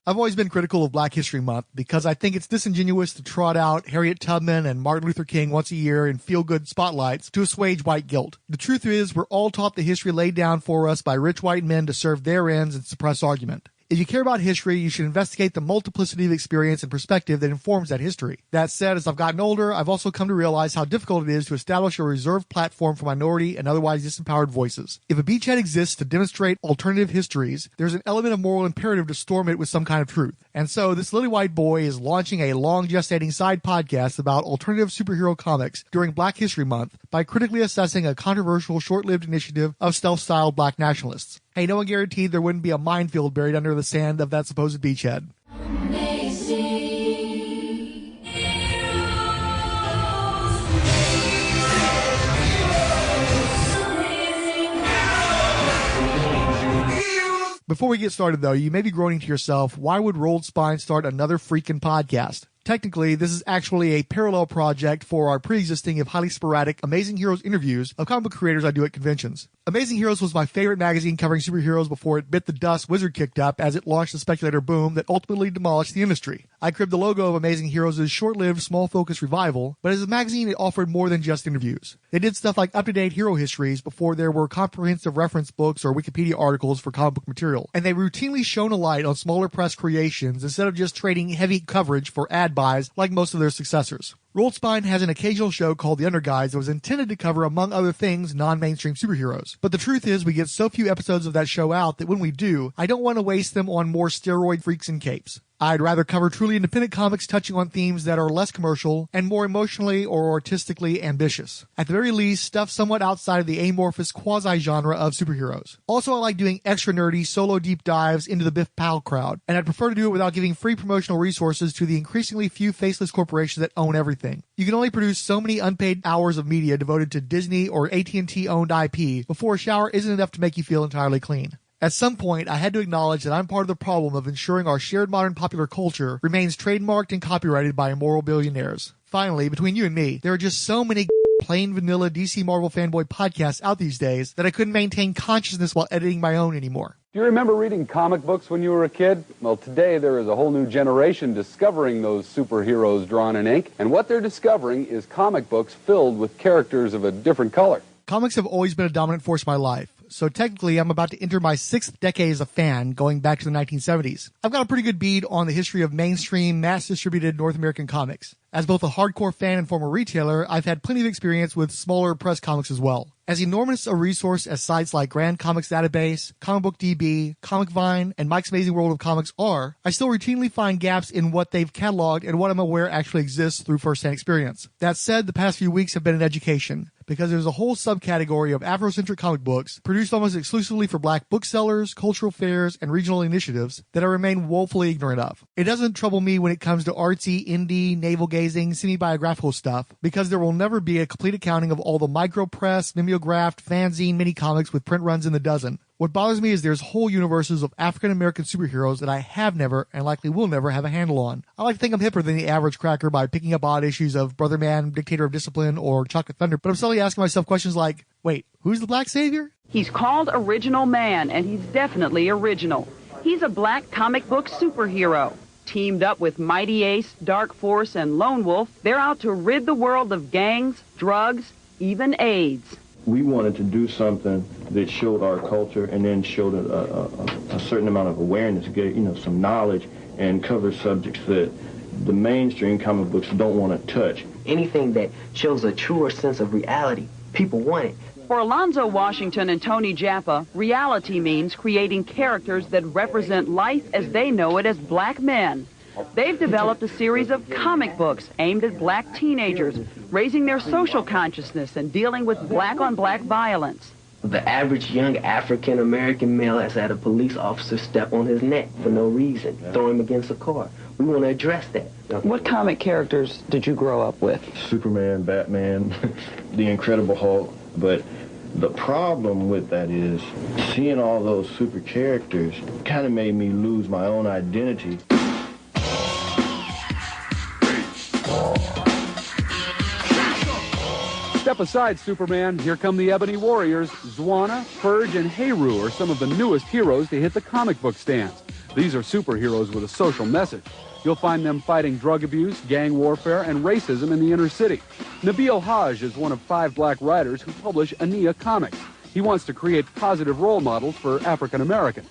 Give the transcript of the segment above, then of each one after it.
I've always been critical of Black History Month because I think it's disingenuous to trot out Harriet Tubman and Martin Luther King once a year in feel-good spotlights to assuage white guilt. The truth is, we're all taught the history laid down for us by rich white men to serve their ends and suppress argument. If you care about history, you should investigate the multiplicity of experience and perspective that informs that history. That said, as I've gotten older, I've also come to realize how difficult it is to establish a reserved platform for minority and otherwise disempowered voices. If a beachhead exists to demonstrate alternative histories, there's an element of moral imperative to storm it with some kind of truth. And so, this lily white boy is launching a long-gestating side podcast about alternative superhero comics during Black History Month by critically assessing a controversial, short-lived initiative of stealth-styled black nationalists. Hey, no one guaranteed there wouldn't be a minefield buried under the sand of that supposed beachhead. Before we get started, though, you may be groaning to yourself, why would Rolled Spine start another freaking podcast? Technically, this is actually a parallel project for our pre-existing, if highly sporadic, Amazing Heroes interviews of comic book creators I do at conventions. Amazing Heroes was my favorite magazine covering superheroes before it bit the dust Wizard kicked up as it launched the speculator boom that ultimately demolished the industry. I cribbed the logo of Amazing Heroes' short-lived, small-focus revival, but as a magazine it offered more than just interviews. They did stuff like up-to-date hero histories before there were comprehensive reference books or Wikipedia articles for comic book material, and they routinely shone a light on smaller press creations instead of just trading heavy coverage for ad buys like most of their successors. Rolled Spine has an occasional show called The Underguys that was intended to cover, among other things, non-mainstream superheroes. But the truth is, we get so few episodes of that show out that when we do, I don't want to waste them on more steroid freaks and capes. I'd rather cover truly independent comics touching on themes that are less commercial and more emotionally or artistically ambitious. At the very least, stuff somewhat outside of the amorphous quasi-genre of superheroes. Also, I like doing extra nerdy solo deep dives into the Biff Powell crowd, and I'd prefer to do it without giving free promotional resources to the increasingly few faceless corporations that own everything. You can only produce so many unpaid hours of media devoted to Disney or AT&T owned IP before a shower isn't enough to make you feel entirely clean. At some point, I had to acknowledge that I'm part of the problem of ensuring our shared modern popular culture remains trademarked and copyrighted by immoral billionaires. Finally, between you and me, there are just so many plain vanilla DC Marvel fanboy podcasts out these days that I couldn't maintain consciousness while editing my own anymore. Do you remember reading comic books when you were a kid? Well, today there is a whole new generation discovering those superheroes drawn in ink, and what they're discovering is comic books filled with characters of a different color. Comics have always been a dominant force in my life, so technically I'm about to enter my 6th decade as a fan, going back to the 1970s. I've got a pretty good bead on the history of mainstream, mass-distributed North American comics. As both a hardcore fan and former retailer, I've had plenty of experience with smaller press comics as well. As enormous a resource as sites like Grand Comics Database, Comic Book DB, Comic Vine, and Mike's Amazing World of Comics are, I still routinely find gaps in what they've cataloged and what I'm aware actually exists through first-hand experience. That said, the past few weeks have been an education, because there's a whole subcategory of Afrocentric comic books produced almost exclusively for black booksellers, cultural fairs, and regional initiatives that I remain woefully ignorant of. It doesn't trouble me when it comes to artsy, indie, navel-gazing, semi-biographical stuff, because there will never be a complete accounting of all the micro-press, mimeographed, fanzine mini-comics with print runs in the dozen. What bothers me is there's whole universes of African-American superheroes that I have never, and likely will never, have a handle on. I like to think I'm hipper than the average cracker by picking up odd issues of Brother Man, Dictator of Discipline, or Chocolate Thunder, but I'm suddenly asking myself questions like, wait, who's the black savior? He's called Original Man, and he's definitely original. He's a black comic book superhero. Teamed up with Mighty Ace, Darkforce, and Lone Wolf, they're out to rid the world of gangs, drugs, even AIDS. We wanted to do something that showed our culture and then showed a certain amount of awareness, get some knowledge, and cover subjects that the mainstream comic books don't want to touch. Anything that shows a truer sense of reality, people want it. For Alonzo Washington and Tony Jappa, reality means creating characters that represent life as they know it as black men. They've developed a series of comic books aimed at black teenagers, raising their social consciousness and dealing with black-on-black violence. The average young African-American male has had a police officer step on his neck for no reason, throw him against a car. We want to address that. What comic characters did you grow up with? Superman, Batman, the Incredible Hulk, but the problem with that is seeing all those super characters kind of made me lose my own identity. Step aside, Superman. Here come the Ebony Warriors. Zwanna, Purge, and Heru are some of the newest heroes to hit the comic book stands. These are superheroes with a social message. You'll find them fighting drug abuse, gang warfare, and racism in the inner city. Nabile Hage is one of 5 black writers who publish ANIA comics. He wants to create positive role models for African Americans.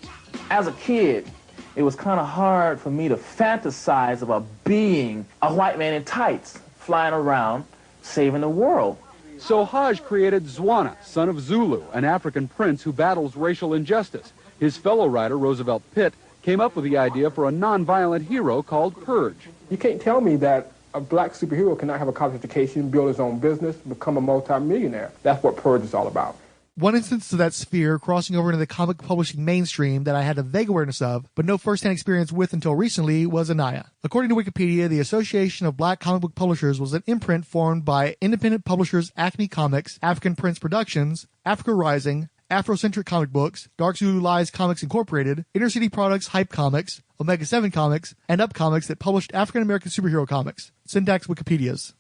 As a kid, it was kind of hard for me to fantasize about being a white man in tights, flying around, saving the world. So Hage created Zwanna, son of Zulu, an African prince who battles racial injustice. His fellow writer, Roosevelt Pitt, came up with the idea for a non-violent hero called Purge. You can't tell me that a black superhero cannot have a college education, build his own business, become a multi-millionaire. That's what Purge is all about. One instance of that sphere crossing over into the comic publishing mainstream that I had a vague awareness of, but no first-hand experience with until recently, was ANIA. According to Wikipedia, the Association of Black Comic Book Publishers was an imprint formed by independent publishers Acme Comics, African Prince Productions, Africa Rising, Afrocentric Comic Books, Dark Zulu Lies Comics Incorporated, Inner City Products Hype Comics, Omega 7 Comics, and Up Comics that published African-American superhero comics. Syntax Wikipedia's.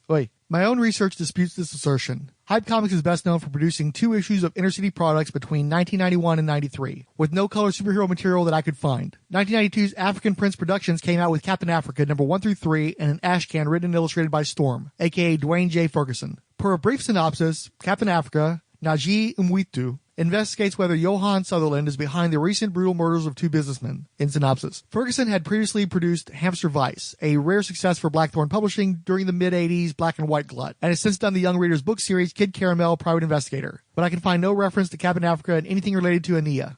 My own research disputes this assertion. Hype Comics is best known for producing 2 issues of Inner City Products between 1991 and 93, with no color superhero material that I could find. 1992's African Prince Productions came out with Captain Africa number 1 through 3 and an ashcan written and illustrated by Storm, aka Dwayne J. Ferguson. Per a brief synopsis, Captain Africa, Naji Umwitu, investigates whether Johan Sutherland is behind the recent brutal murders of 2 businessmen. In synopsis, Ferguson had previously produced Hamster Vice, a rare success for Blackthorn Publishing during the mid-'80s black and white glut, and has since done the young reader's book series Kid Caramel Private Investigator. But I can find no reference to Captain Africa in anything related to ANIA.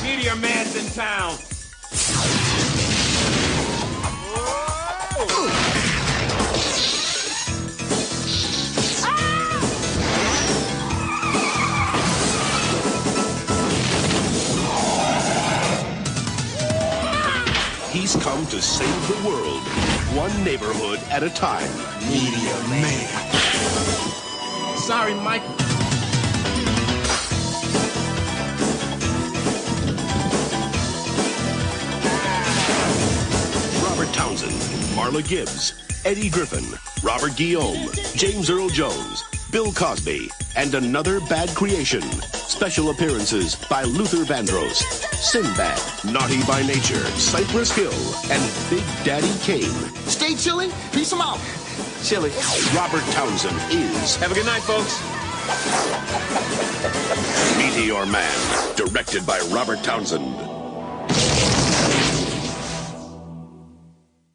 Meteor Man's in town. He's come to save the world, one neighborhood at a time. Meteor Man. Sorry, Mike. Robert Townsend, Marla Gibbs, Eddie Griffin, Robert Guillaume, James Earl Jones, Bill Cosby, and another bad creation. Special appearances by Luther Vandross, Sinbad, Naughty by Nature, Cypress Hill, and Big Daddy Kane. Stay chilly. Peace 'em out. Chilly. Robert Townsend is... Have a good night, folks. Meteor Man, directed by Robert Townsend.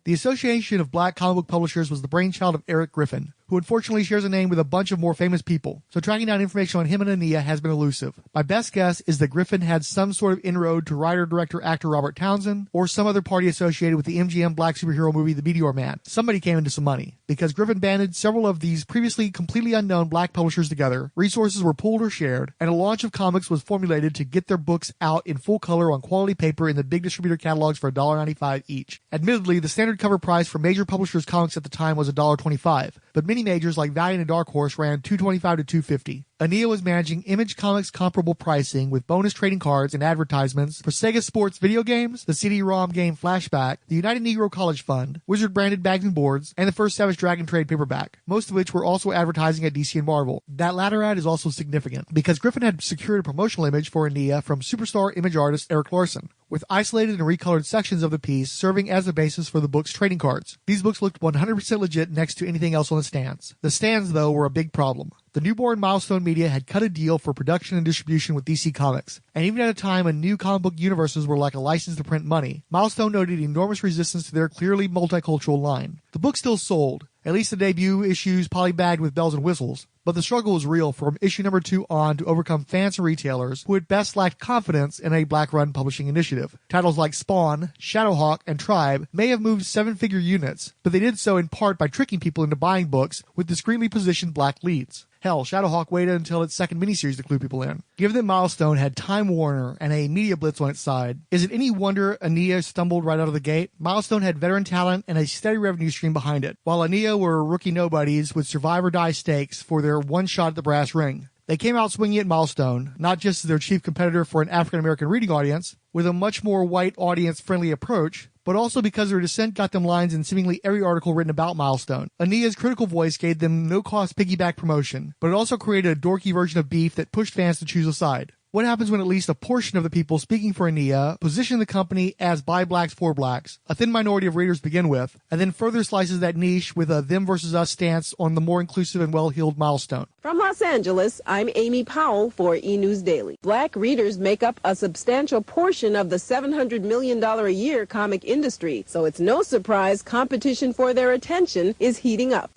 The Association of Black Comic Book Publishers was the brainchild of Eric Griffin, who unfortunately shares a name with a bunch of more famous people, so tracking down information on him and ANIA has been elusive. My best guess is that Griffin had some sort of inroad to writer, director, actor Robert Townsend, or some other party associated with the MGM black superhero movie The Meteor Man. Somebody came into some money. Because Griffin banded several of these previously completely unknown black publishers together, resources were pooled or shared, and a launch of comics was formulated to get their books out in full color on quality paper in the big distributor catalogs for $1.95 each. Admittedly, the standard cover price for major publishers' comics at the time was $1.25, but many majors like Valiant and Darkforce ran $2.25 to $2.50. ANIA was managing Image Comics comparable pricing with bonus trading cards and advertisements for Sega Sports video games, the CD-ROM game Flashback, the United Negro College Fund, Wizard-branded bags and boards, and the first Savage Dragon trade paperback, most of which were also advertising at DC and Marvel. That latter ad is also significant, because Griffin had secured a promotional image for ANIA from superstar image artist Eric Larson, with isolated and recolored sections of the piece serving as the basis for the book's trading cards. These books looked 100% legit next to anything else on the stands. The stands, though, were a big problem. The newborn Milestone Media had cut a deal for production and distribution with DC Comics, and even at a time when new comic book universes were like a license to print money, Milestone noted enormous resistance to their clearly multicultural line. The book still sold, at least the debut issues polybagged with bells and whistles, but the struggle was real from issue number 2 on to overcome fans and retailers who at best lacked confidence in a black-run publishing initiative. Titles like Spawn, Shadowhawk, and Tribe may have moved 7-figure units, but they did so in part by tricking people into buying books with discreetly positioned black leads. Hell, Shadowhawk waited until its second miniseries to clue people in. Given that Milestone had Time Warner and a media blitz on its side, is it any wonder ANIA stumbled right out of the gate? Milestone had veteran talent and a steady revenue stream behind it, while ANIA were rookie nobodies with survive or die stakes for their one shot at the brass ring. They came out swinging at Milestone, not just as their chief competitor for an African-American reading audience, with a much more white audience-friendly approach, but also because their dissent got them lines in seemingly every article written about Milestone. ANIA's critical voice gave them no-cost piggyback promotion, but it also created a dorky version of beef that pushed fans to choose a side. What happens when at least a portion of the people speaking for ANIA position the company as by blacks for blacks, a thin minority of readers to begin with, and then further slices that niche with a them versus us stance on the more inclusive and well-heeled milestone? From Los Angeles, I'm Amy Powell for E! News Daily. Black readers make up a substantial portion of the $700 million a year comic industry, so it's no surprise competition for their attention is heating up.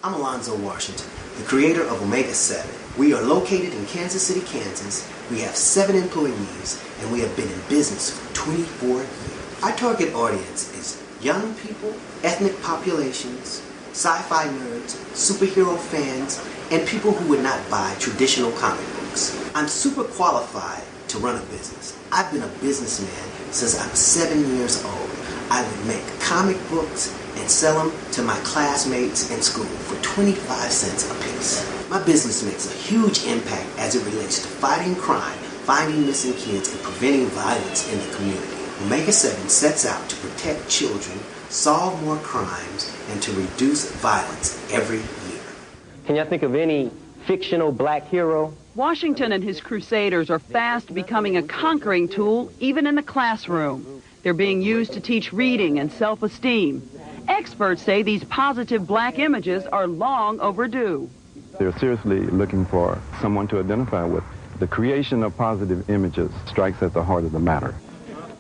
I'm Alonzo Washington, the creator of Omega 7. We are located in Kansas City, Kansas. We have 7 employees, and we have been in business for 24 years. Our target audience is young people, ethnic populations, sci-fi nerds, superhero fans, and people who would not buy traditional comic books. I'm super qualified to run a business. I've been a businessman since I was 7 years old. I would make comic books and sell them to my classmates in school for 25 cents a piece. My business makes a huge impact as it relates to fighting crime, finding missing kids, and preventing violence in the community. Omega 7 sets out to protect children, solve more crimes, and to reduce violence every year. Can y'all think of any fictional black hero? Washington and his crusaders are fast becoming a conquering tool even in the classroom. They're being used to teach reading and self-esteem. Experts say these positive black images are long overdue. They're seriously looking for someone to identify with. The creation of positive images strikes at the heart of the matter.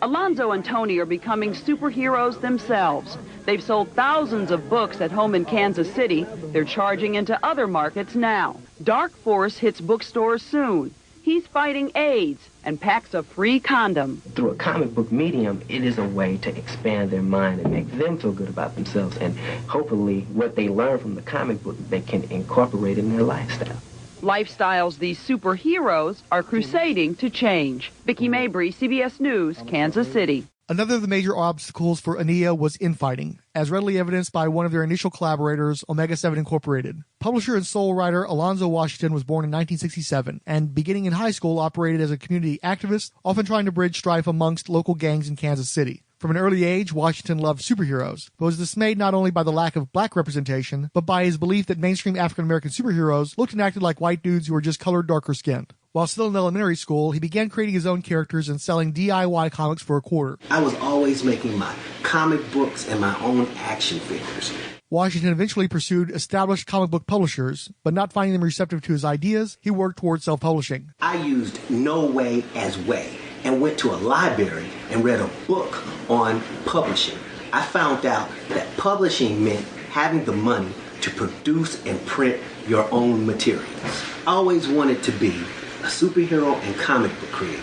Alonzo and Tony are becoming superheroes themselves. They've sold thousands of books at home in Kansas City. They're charging into other markets now. Darkforce hits bookstores soon. He's fighting AIDS and packs a free condom. Through a comic book medium, it is a way to expand their mind and make them feel good about themselves. And hopefully what they learn from the comic book, they can incorporate in their lifestyle. Lifestyles these superheroes are crusading to change. Vicki Mabry, CBS News, Kansas City. Another of the major obstacles for ANIA was infighting, as readily evidenced by one of their initial collaborators, Omega 7 Incorporated. Publisher and soul writer Alonzo Washington was born in 1967 and, beginning in high school, operated as a community activist, often trying to bridge strife amongst local gangs in Kansas City. From an early age, Washington loved superheroes, but was dismayed not only by the lack of black representation, but by his belief that mainstream African-American superheroes looked and acted like white dudes who were just colored darker skinned. While still in elementary school, he began creating his own characters and selling DIY comics for a quarter. I was always making my comic books and my own action figures. Washington eventually pursued established comic book publishers, but not finding them receptive to his ideas, he worked towards self-publishing. I used No Way as Way and went to a library and read a book on publishing. I found out that publishing meant having the money to produce and print your own materials. I always wanted to be a superhero and comic book creator.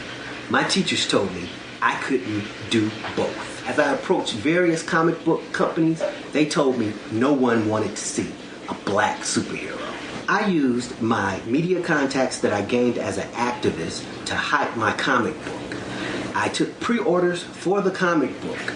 My teachers told me I couldn't do both. As I approached various comic book companies, they told me no one wanted to see a black superhero. I used my media contacts that I gained as an activist to hype my comic book. I took pre-orders for the comic book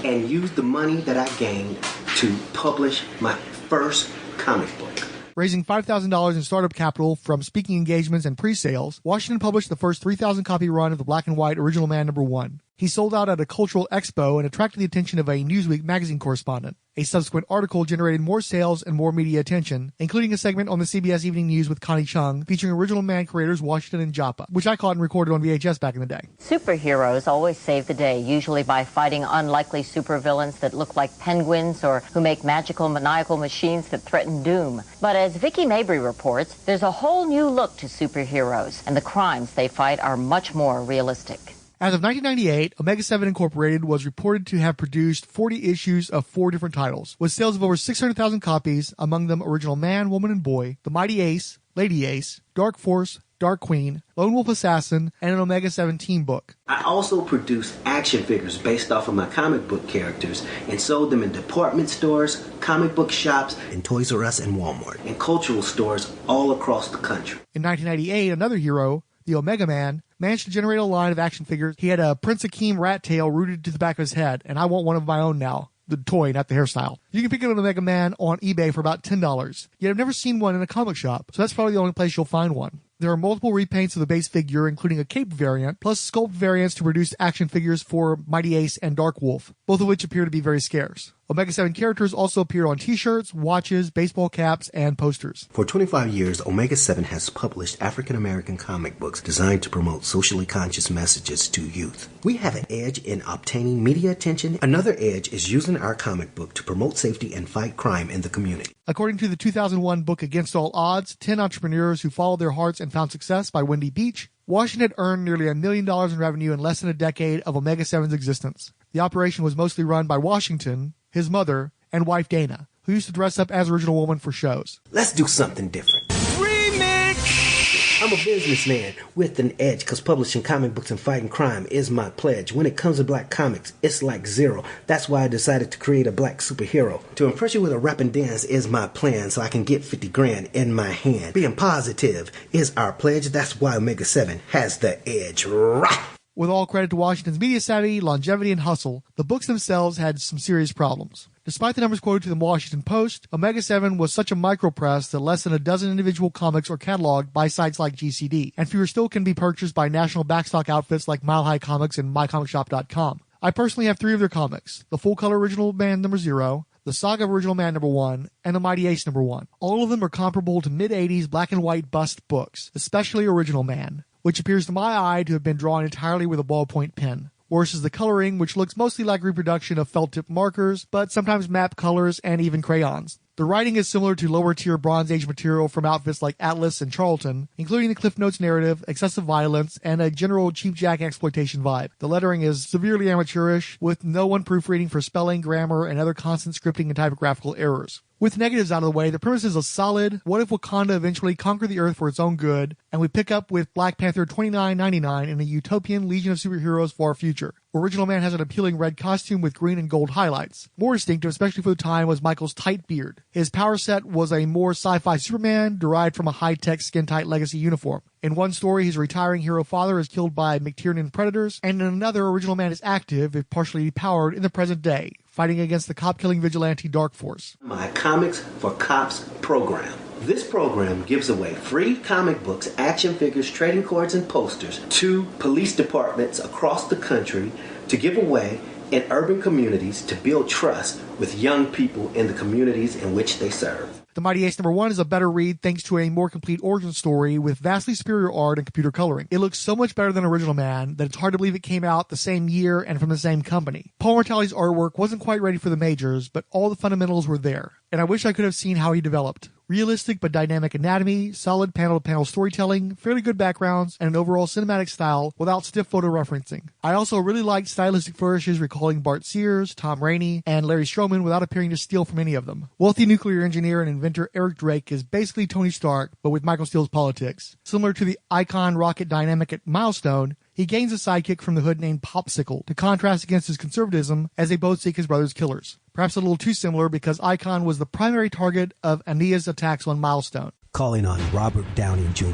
and used the money that I gained to publish my first comic book. Raising $5,000 in startup capital from speaking engagements and pre-sales, Washington published the first 3,000-copy run of the black and white Original Man #1. He sold out at a cultural expo and attracted the attention of a Newsweek magazine correspondent. A subsequent article generated more sales and more media attention, including a segment on the CBS Evening News with Connie Chung featuring Original Man creators Washington and Jappa, which I caught and recorded on VHS back in the day. Superheroes always save the day, usually by fighting unlikely supervillains that look like penguins or who make magical maniacal machines that threaten doom. But as Vicki Mabry reports, there's a whole new look to superheroes, and the crimes they fight are much more realistic. As of 1998, Omega 7 Incorporated was reported to have produced 40 issues of 4 different titles, with sales of over 600,000 copies, among them Original Man, Woman, and Boy, The Mighty Ace, Lady Ace, Dark Force, Dark Queen, Lone Wolf Assassin, and an Omega 7 team book. I also produced action figures based off of my comic book characters and sold them in department stores, comic book shops, and Toys R Us and Walmart, and cultural stores all across the country. In 1998, another hero, the Omega Man, managed to generate a line of action figures. He had a Prince Akeem rat tail rooted to the back of his head, and I want one of my own now. The toy, not the hairstyle. You can pick up an Omega Man on eBay for about $10, yet I've never seen one in a comic shop, so that's probably the only place you'll find one. There are multiple repaints of the base figure, including a cape variant, plus sculpt variants to produce action figures for Mighty Ace and Dark Wolf, both of which appear to be very scarce. Omega 7 characters also appear on t-shirts, watches, baseball caps, and posters. For 25 years, Omega 7 has published African-American comic books designed to promote socially conscious messages to youth. We have an edge in obtaining media attention. Another edge is using our comic book to promote safety and fight crime in the community. According to the 2001 book Against All Odds, 10 entrepreneurs who followed their hearts and found success by Wendy Beach, Washington had earned nearly $1 million in revenue in less than a decade of Omega 7's existence. The operation was mostly run by Washington, his mother, and wife Dana, who used to dress up as Original Woman for shows. Let's do something different. Remix! I'm a businessman with an edge because publishing comic books and fighting crime is my pledge. When it comes to black comics, it's like zero. That's why I decided to create a black superhero. To impress you with a rap and dance is my plan so I can get 50 grand in my hand. Being positive is our pledge. That's why Omega 7 has the edge. Rah! With all credit to Washington's media savvy, longevity, and hustle, the books themselves had some serious problems. Despite the numbers quoted to the Washington Post, Omega 7 was such a micropress that less than a dozen individual comics are cataloged by sites like GCD, and fewer still can be purchased by national backstock outfits like Mile High Comics and MyComicShop.com. I personally have 3 of their comics: the full-color Original Man number 0, the Saga of Original Man number 1, and the Mighty Ace number 1. All of them are comparable to mid-'80s black and white bust books, especially Original Man, which appears to my eye to have been drawn entirely with a ballpoint pen. Worse is the coloring, which looks mostly like reproduction of felt-tip markers, but sometimes map colors and even crayons. The writing is similar to lower-tier Bronze Age material from outfits like Atlas and Charlton, including the Cliff Notes narrative, excessive violence, and a general cheapjack exploitation vibe. The lettering is severely amateurish, with no one proofreading for spelling, grammar, and other constant scripting and typographical errors. With negatives out of the way, the premise is a solid, what if Wakanda eventually conquered the Earth for its own good, and we pick up with Black Panther $29.99 in a utopian Legion of Superheroes far future. Original Man has an appealing red costume with green and gold highlights. More distinctive, especially for the time, was Michael's tight beard. His power set was a more sci-fi Superman, derived from a high-tech skin-tight legacy uniform. In one story, his retiring hero father is killed by McTiernan predators, and in another, Original Man is active, if partially depowered, in the present day, fighting against the cop-killing vigilante Darkforce. My Comics for Cops program. This program gives away free comic books, action figures, trading cards, and posters to police departments across the country to give away in urban communities to build trust with young people in the communities in which they serve. The Mighty Ace number 1 is a better read thanks to a more complete origin story with vastly superior art and computer coloring. It looks so much better than Original Man that it's hard to believe it came out the same year and from the same company. Paul Mortalli's artwork wasn't quite ready for the majors, but all the fundamentals were there, and I wish I could have seen how he developed. Realistic but dynamic anatomy, solid panel-to-panel storytelling, fairly good backgrounds, and an overall cinematic style without stiff photo referencing. I also really liked stylistic flourishes recalling Bart Sears, Tom Rainey, and Larry Stroman without appearing to steal from any of them. Wealthy nuclear engineer and inventor Eric Drake is basically Tony Stark, but with Michael Steele's politics. Similar to the icon rocket dynamic at Milestone, he gains a sidekick from the hood named Popsicle to contrast against his conservatism as they both seek his brother's killers. Perhaps a little too similar because Icon was the primary target of ANIA's attacks on Milestone. Calling on Robert Downey Jr.,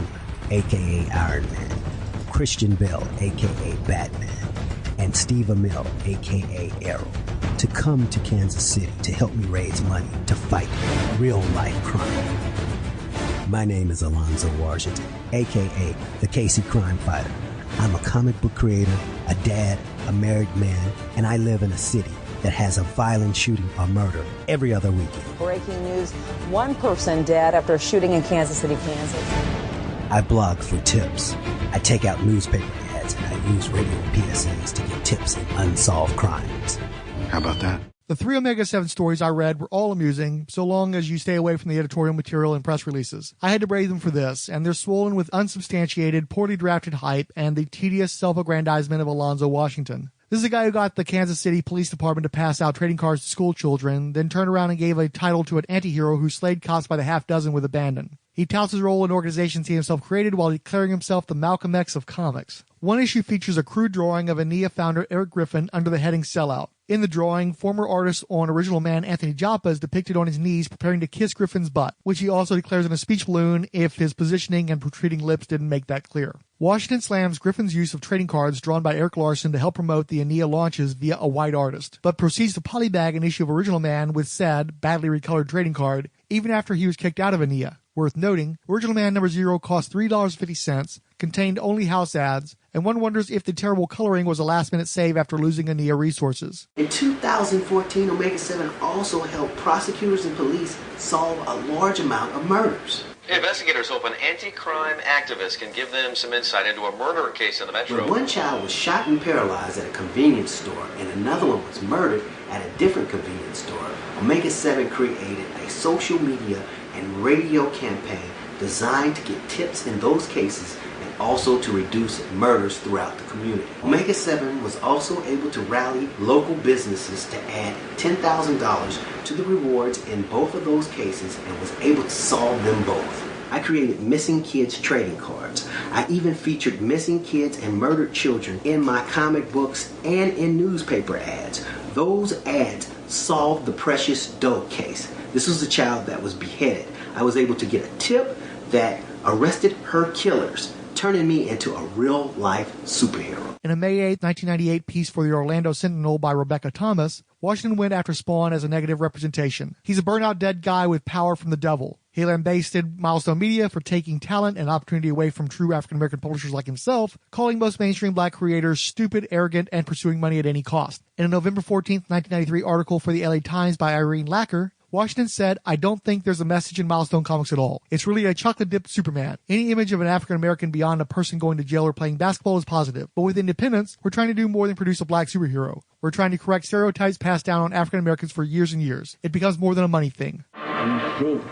a.k.a. Iron Man, Christian Bale, a.k.a. Batman, and Steve Amell, a.k.a. Arrow, to come to Kansas City to help me raise money to fight real-life crime. My name is Alonzo Washington, a.k.a. the Casey Crime Fighter. I'm a comic book creator, a dad, a married man, and I live in a city that has a violent shooting or murder every other weekend. Breaking news, one person dead after a shooting in Kansas City, Kansas. I blog for tips. I take out newspaper ads and I use radio PSAs to get tips in unsolved crimes. How about that? The 3 Omega 7 stories I read were all amusing, so long as you stay away from the editorial material and press releases. I had to brave them for this, and they're swollen with unsubstantiated, poorly drafted hype and the tedious self-aggrandizement of Alonzo Washington. This is a guy who got the Kansas City Police Department to pass out trading cards to school children, then turned around and gave a title to an anti-hero who slayed cops by the half dozen with abandon. He touts his role in organizations he himself created while declaring himself the Malcolm X of comics. One issue features a crude drawing of ANIA founder Eric Griffin under the heading Sellout. In the drawing, former artist on Original Man Anthony Jappa is depicted on his knees preparing to kiss Griffin's butt, which he also declares in a speech balloon if his positioning and protruding lips didn't make that clear. Washington slams Griffin's use of trading cards drawn by Eric Larson to help promote the ANIA launches via a white artist, but proceeds to polybag an issue of Original Man with said, badly recolored trading card, even after he was kicked out of ANIA. Worth noting, Original Man number 0 cost $3.50, contained only house ads, and one wonders if the terrible coloring was a last-minute save after losing ANIA resources. In 2014, Omega 7 also helped prosecutors and police solve a large amount of murders. Investigators hope an anti-crime activist can give them some insight into a murder case in the metro. When one child was shot and paralyzed at a convenience store and another one was murdered at a different convenience store, Omega 7 created a social media and radio campaign designed to get tips in those cases and also to reduce murders throughout the community. Omega 7 was also able to rally local businesses to add $10,000 to the rewards in both of those cases and was able to solve them both. I created missing kids trading cards. I even featured missing kids and murdered children in my comic books and in newspaper ads. Those ads solved the Precious Doe case. This was a child that was beheaded. I was able to get a tip that arrested her killers, turning me into a real-life superhero. In a May 8, 1998 piece for the Orlando Sentinel by Rebecca Thomas, Washington went after Spawn as a negative representation. He's a burnt-out dead guy with power from the devil. He lambasted Milestone Media for taking talent and opportunity away from true African-American publishers like himself, calling most mainstream black creators stupid, arrogant, and pursuing money at any cost. In a November 14, 1993 article for the LA Times by Irene Lacker, Washington said, "I don't think there's a message in Milestone Comics at all. It's really a chocolate-dipped Superman. Any image of an African-American beyond a person going to jail or playing basketball is positive. But with Independence, we're trying to do more than produce a black superhero. We're trying to correct stereotypes passed down on African-Americans for years and years. It becomes more than a money thing." We think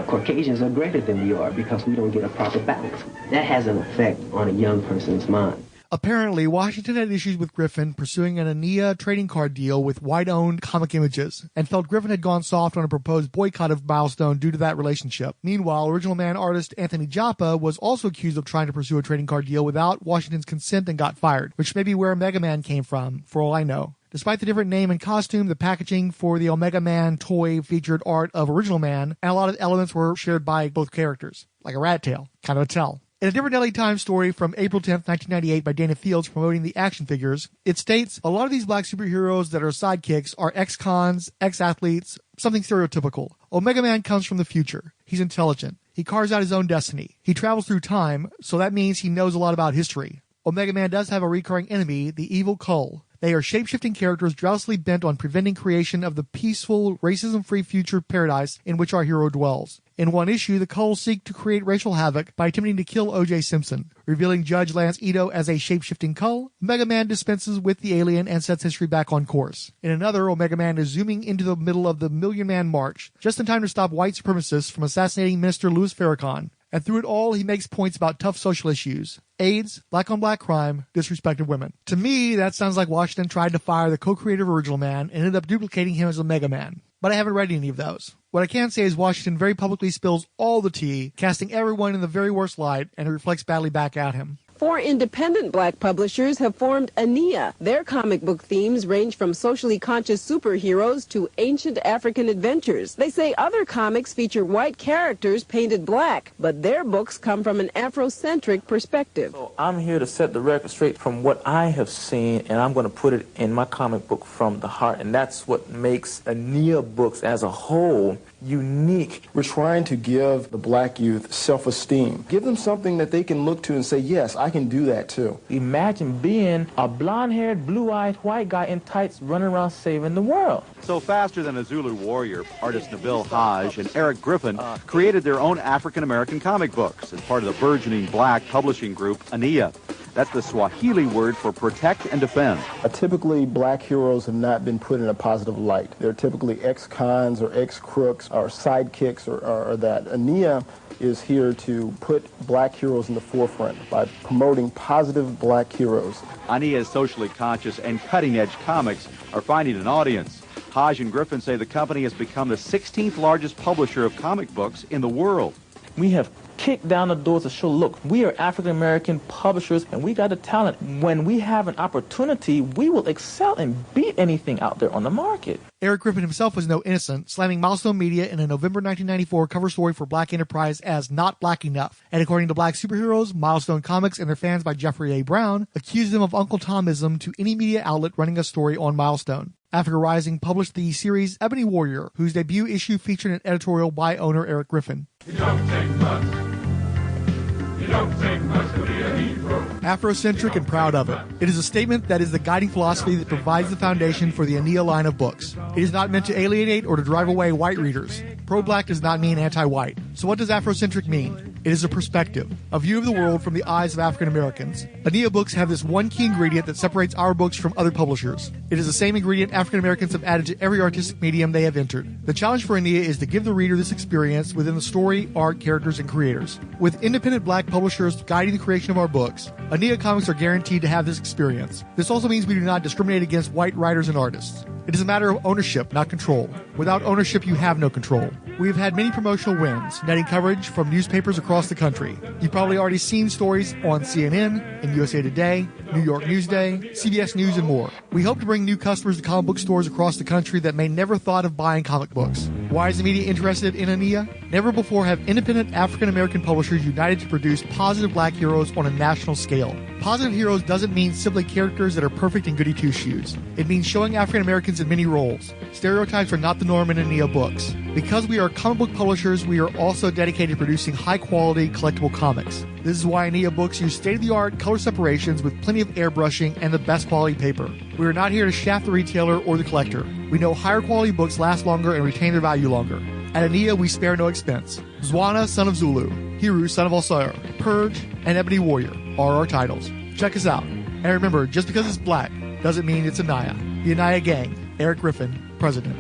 Caucasians are greater than we are because we don't get a proper balance. That has an effect on a young person's mind. Apparently, Washington had issues with Griffin pursuing an ANIA trading card deal with white-owned Comic Images, and felt Griffin had gone soft on a proposed boycott of Milestone due to that relationship. Meanwhile, Original Man artist Anthony Jappa was also accused of trying to pursue a trading card deal without Washington's consent and got fired, which may be where Mega Man came from, for all I know. Despite the different name and costume, the packaging for the Omega Man toy featured art of Original Man, and a lot of elements were shared by both characters, like a rat tail, kind of a tell. In a different LA Times story from April 10th, 1998 by Dana Fields promoting the action figures, it states, "A lot of these black superheroes that are sidekicks are ex-cons, ex-athletes, something stereotypical. Omega Man comes from the future. He's intelligent. He carves out his own destiny. He travels through time, so that means he knows a lot about history. Omega Man does have a recurring enemy, the evil Cull. They are shape-shifting characters drowsily bent on preventing creation of the peaceful, racism-free future paradise in which our hero dwells. In one issue, the Culls seek to create racial havoc by attempting to kill O.J. Simpson. Revealing Judge Lance Ito as a shape-shifting Cull, Omega Man dispenses with the alien and sets history back on course. In another, Omega Man is zooming into the middle of the Million Man March, just in time to stop white supremacists from assassinating Minister Louis Farrakhan. And through it all, he makes points about tough social issues. AIDS, black-on-black crime, disrespect of women. To me, that sounds like Washington tried to fire the co-creator of Original Man and ended up duplicating him as Omega Man. But I haven't read any of those. What I can say is Washington very publicly spills all the tea, casting everyone in the very worst light, and it reflects badly back at him. 4 independent black publishers have formed ANIA. Their comic book themes range from socially conscious superheroes to ancient African adventures. They say other comics feature white characters painted black, but their books come from an Afrocentric perspective. So I'm here to set the record straight from what I have seen, and I'm going to put it in my comic book from the heart, and that's what makes ANIA books as a whole unique. We're trying to give the black youth self-esteem. Give them something that they can look to and say, yes, I can do that too. Imagine being a blonde-haired, blue-eyed white guy in tights running around saving the world. So faster than a Zulu warrior, artist Nabile Hage and Eric Griffin created their own African-American comic books as part of the burgeoning black publishing group ANIA. That's the Swahili word for protect and defend. Typically, black heroes have not been put in a positive light. They're typically ex-cons or ex-crooks or sidekicks or that. ANIA is here to put black heroes in the forefront by promoting positive black heroes. ANIA's socially conscious and cutting-edge comics are finding an audience. Hage and Griffin say the company has become the 16th largest publisher of comic books in the world. We have kicked down the doors to show, look, we are African-American publishers and we got the talent. When we have an opportunity, we will excel and beat anything out there on the market. Eric Griffin himself was no innocent, slamming Milestone Media in a November 1994 cover story for Black Enterprise as not black enough. And according to Black Superheroes, Milestone Comics and their fans by Jeffrey A. Brown accused them of Uncle Tomism to any media outlet running a story on Milestone. Africa Rising published the series Ebony Warrior, whose debut issue featured an editorial by owner Eric Griffin. You don't take much. You don't take much to be Afrocentric and proud of it. It is a statement that is the guiding philosophy that provides the foundation for the ANIA line of books. It is not meant to alienate or to drive away white readers. Pro-black does not mean anti-white. So what does Afrocentric mean? It is a perspective, a view of the world from the eyes of African Americans. ANIA books have this one key ingredient that separates our books from other publishers. It is the same ingredient African Americans have added to every artistic medium they have entered. The challenge for ANIA is to give the reader this experience within the story, art, characters, and creators. With independent black publishers guiding the creation of our books, ANIA comics are guaranteed to have this experience. This also means we do not discriminate against white writers and artists. It is a matter of ownership, not control. Without ownership, you have no control. We have had many promotional wins, netting coverage from newspapers across the country. You've probably already seen stories on CNN, in USA Today, New York Newsday, CBS News, and more. We hope to bring new customers to comic book stores across the country that may never thought of buying comic books. Why is the media interested in ANIA? Never before have independent African American publishers united to produce positive black heroes on a national scale. Positive heroes doesn't mean simply characters that are perfect and goody two-shoes. It means showing African Americans in many roles. Stereotypes are not the norm in ANIA books. Because we are comic book publishers, we are also dedicated to producing high-quality, collectible comics. This is why ANIA books use state-of-the-art color separations with plenty of airbrushing and the best quality paper. We are not here to shaft the retailer or the collector. We know higher quality books last longer and retain their value longer. At ANIA, we spare no expense. Zwanna, son of Zulu, Heru, son of Ausar, Purge, and Ebony Warrior are our titles. Check us out. And remember, just because it's black doesn't mean it's ANIA. The ANIA Gang, Eric Griffin, President.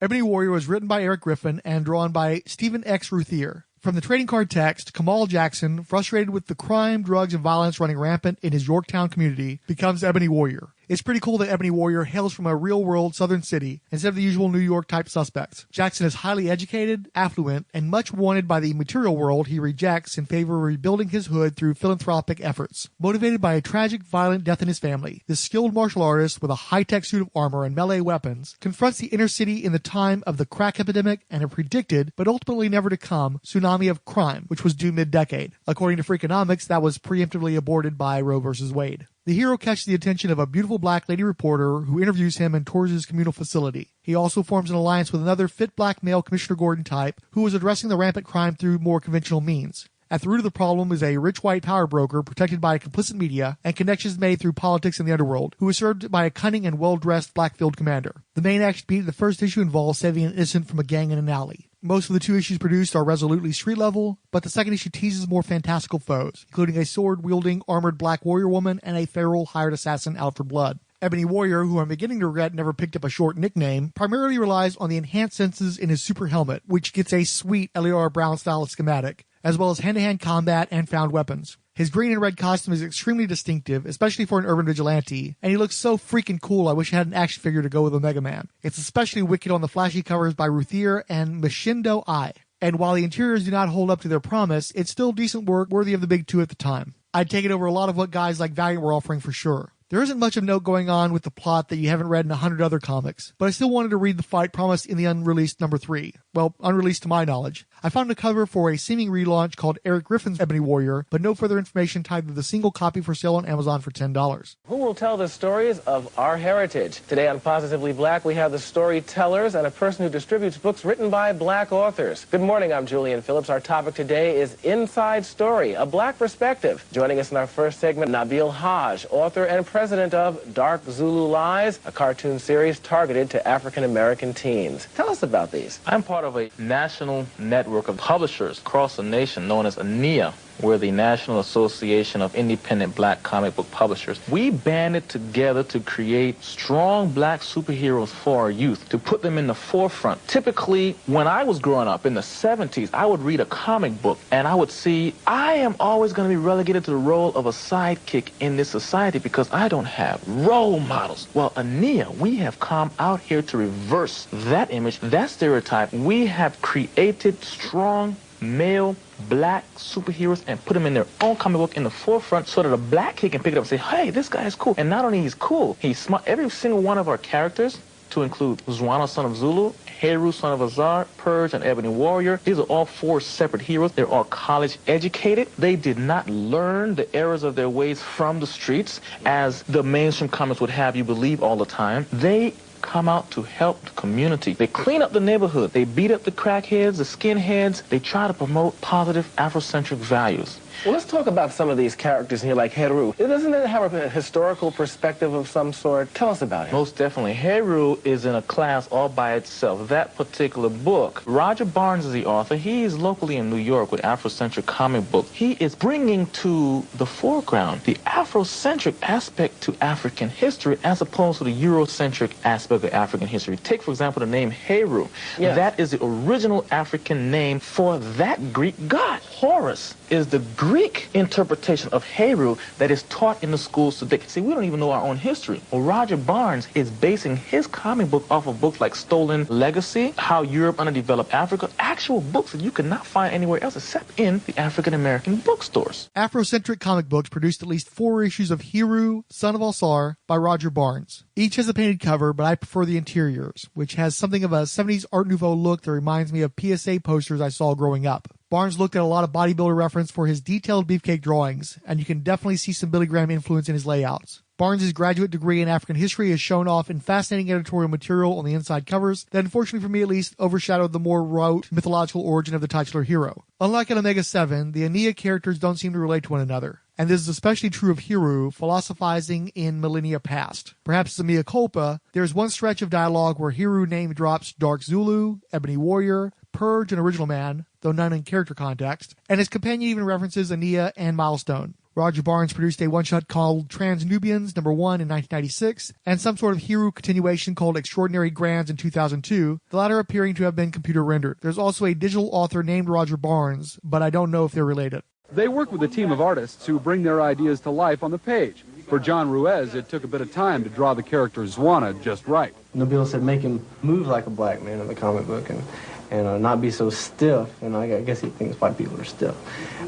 Ebony Warrior was written by Eric Griffin and drawn by Stephen X. Ruthier. From the trading card text, Kamal Jackson, frustrated with the crime, drugs, and violence running rampant in his Yorktown community, becomes Ebony Warrior. It's pretty cool that Ebony Warrior hails from a real-world southern city instead of the usual New York-type suspects. Jackson is highly educated, affluent, and much wanted by the material world he rejects in favor of rebuilding his hood through philanthropic efforts. Motivated by a tragic, violent death in his family, this skilled martial artist with a high-tech suit of armor and melee weapons confronts the inner city in the time of the crack epidemic and a predicted, but ultimately never to come, tsunami of crime, which was due mid-decade. According to Freakonomics, that was preemptively aborted by Roe v. Wade. The hero catches the attention of a beautiful black lady reporter who interviews him and tours his communal facility. He also forms an alliance with another fit black male Commissioner Gordon type who is addressing the rampant crime through more conventional means. At the root of the problem is a rich white power broker protected by a complicit media and connections made through politics in the underworld, who is served by a cunning and well-dressed black field commander. The main action beat of the first issue involves saving an innocent from a gang in an alley. Most of the two issues produced are resolutely street level, but the second issue teases more fantastical foes, including a sword-wielding, armored black warrior woman and a feral hired assassin out for blood. Ebony Warrior, who I'm beginning to regret never picked up a short nickname, primarily relies on the enhanced senses in his super helmet, which gets a sweet L.A.R. Brown-style schematic, as well as hand-to-hand combat and found weapons. His green and red costume is extremely distinctive, especially for an urban vigilante, and he looks so freaking cool I wish I had an action figure to go with a Mega Man. It's especially wicked on the flashy covers by Ruthier and Machindo Ai. And while the interiors do not hold up to their promise, it's still decent work worthy of the big two at the time. I'd take it over a lot of what guys like Valiant were offering for sure. There isn't much of note going on with the plot that you haven't read in 100 other comics, but I still wanted to read the fight promised in the unreleased number 3. Well, unreleased to my knowledge. I found a cover for a seeming relaunch called Eric Griffin's Ebony Warrior, but no further information tied to the single copy for sale on Amazon for $10. Who will tell the stories of our heritage? Today on Positively Black, we have the storytellers and a person who distributes books written by black authors. Good morning, I'm Julian Phillips. Our topic today is Inside Story, a black perspective. Joining us in our first segment, Nabile Hage, author and president of Dark Zulu Lies, a cartoon series targeted to African-American teens. Tell us about these. I'm part of a national network of publishers across the nation known as ANIA. We're the National Association of Independent Black Comic Book Publishers. We banded together to create strong black superheroes for our youth, to put them in the forefront. Typically, when I was growing up in the 70s, I would read a comic book and I would see I am always going to be relegated to the role of a sidekick in this society because I don't have role models. Well, ANIA, we have come out here to reverse that image, that stereotype. We have created strong male black superheroes and put them in their own comic book in the forefront so that a black kid can pick it up and say, hey, this guy is cool. And not only he's cool, he's smart. Every single one of our characters, to include Zwanna, son of Zulu, Heru, son of Ausar, Purge, and Ebony Warrior, these are all 4 separate heroes. They're all college educated. They did not learn the errors of their ways from the streets as the mainstream comics would have you believe all the time. They come out to help the community. They clean up the neighborhood. They beat up the crackheads, the skinheads. They try to promote positive Afrocentric values. Well, let's talk about some of these characters here, like Heru. Doesn't it have a historical perspective of some sort? Tell us about him. Most definitely. Heru is in a class all by itself. That particular book, Roger Barnes is the author. He is locally in New York with Afrocentric comic book. He is bringing to the foreground the Afrocentric aspect to African history as opposed to the Eurocentric aspect of African history. Take, for example, the name Heru. Yes. That is the original African name for that Greek god. Horus is the Greek interpretation of Heru that is taught in the schools today. See, we don't even know our own history. Well, Roger Barnes is basing his comic book off of books like Stolen Legacy, How Europe Underdeveloped Africa, actual books that you could not find anywhere else except in the African-American bookstores. Afrocentric comic books produced at least 4 issues of Heru, Son of Ausar, by Roger Barnes. Each has a painted cover, but I prefer the interiors, which has something of a 70s Art Nouveau look that reminds me of PSA posters I saw growing up. Barnes looked at a lot of bodybuilder reference for his detailed beefcake drawings, and you can definitely see some Billy Graham influence in his layouts. Barnes' graduate degree in African history is shown off in fascinating editorial material on the inside covers that, unfortunately for me at least, overshadowed the more rote mythological origin of the titular hero. Unlike in Omega 7, the ANIA characters don't seem to relate to one another, and this is especially true of Heru, philosophizing in millennia past. Perhaps as a mea culpa, there's one stretch of dialogue where Heru name drops Dark Zulu, Ebony Warrior, Purge, and Original Man, though none in character context, and his companion even references ANIA and Milestone. Roger Barnes produced a one-shot called Trans-Nubians #1 in 1996, and some sort of Heru continuation called Extraordinary Grands in 2002, the latter appearing to have been computer-rendered. There's also a digital author named Roger Barnes, but I don't know if they're related. They work with a team of artists who bring their ideas to life on the page. For John Ruiz, it took a bit of time to draw the character Zwanna just right. Nabile said make him move like a black man in the comic book and not be so stiff. And I guess he thinks white people are stiff.